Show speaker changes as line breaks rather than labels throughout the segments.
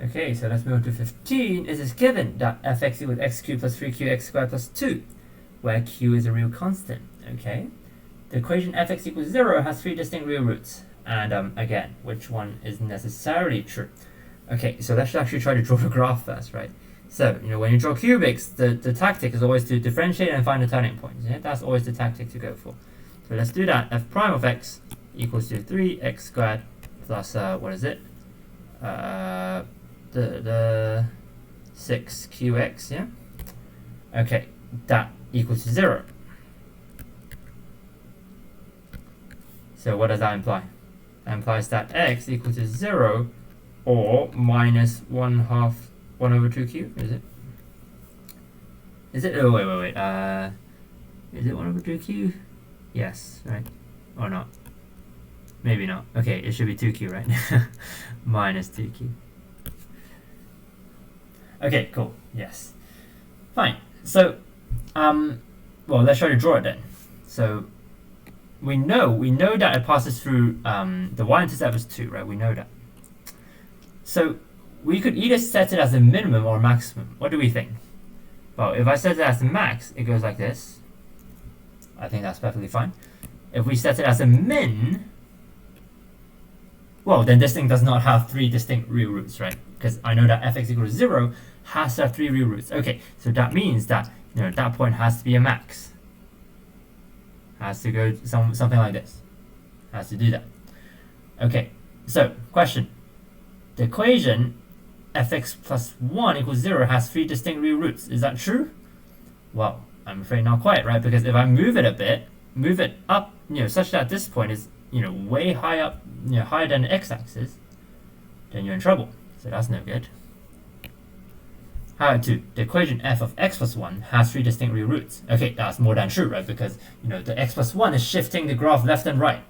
Okay, so let's move on to 15. It is given that fx equals x cubed plus 3qx squared plus 2, where q is a real constant. Okay, the equation fx equals 0 has 3 distinct real roots. And again, which one is necessarily true? Okay, so let's actually try to draw the graph first, right? So, when you draw cubics, the tactic is always to differentiate and find the turning points. Yeah? That's always the tactic to go for. So let's do that. F prime of x equals to 3x squared plus, what is it? The 6qx, yeah? Okay, that equals to 0. So what does that imply? That implies that x equals to 0 or minus 1/2 1 over 2q, is it? Is it? Oh, wait. Is it 1 over 2q? Yes, right? Or not? Maybe not. Okay, it should be 2q, right? Minus 2q. Okay, cool. Yes. Fine. So, well, let's try to draw it then. So, we know that it passes through the y-intercept is 2, right? We know that. So, we could either set it as a minimum or a maximum. What do we think? Well, if I set it as a max, it goes like this. I think that's perfectly fine. If we set it as a min, well, then this thing does not have 3 distinct real roots, right? Because I know that fx equals 0 has to have 3 real roots. Okay, so that means that that point has to be a max. Has to go something like this. Has to do that. Okay, so question. The equation fx plus 1 equals 0 has 3 distinct real roots. Is that true? Well, I'm afraid not quite, right? Because if I move it a bit, move it up, such that this point is, way high up, higher than the x-axis, then you're in trouble. So that's no good. How about 2? The equation f of x plus 1 has 3 distinct real roots. Okay, that's more than true, right? Because, the x plus 1 is shifting the graph left and right.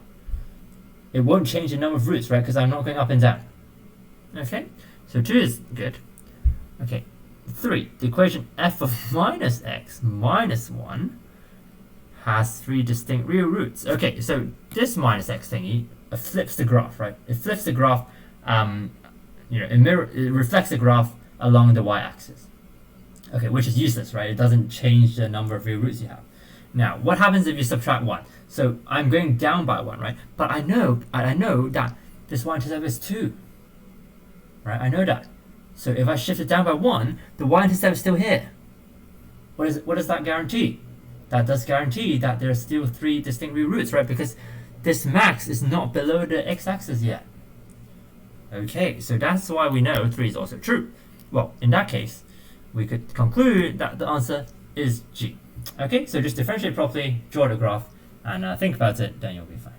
It won't change the number of roots, right? Because I'm not going up and down. Okay, so 2 is good. Okay, 3. The equation f of minus x minus 1 has 3 distinct real roots. Okay, so this minus x thingy flips the graph, right? It flips the graph, it reflects the graph along the y-axis. Okay, which is useless, right? It doesn't change the number of real roots you have. Now, what happens if you subtract 1? So I'm going down by 1, right? But I know that this y-intercept is 2. Right, I know that. So if I shift it down by 1, the y-intercept is still here. What does that guarantee? That does guarantee that there are still 3 distinct real roots, right? Because this max is not below the x-axis yet. Okay, so that's why we know 3 is also true. Well, in that case, we could conclude that the answer is G. Okay, so just differentiate properly, draw the graph, and think about it, then you'll be fine.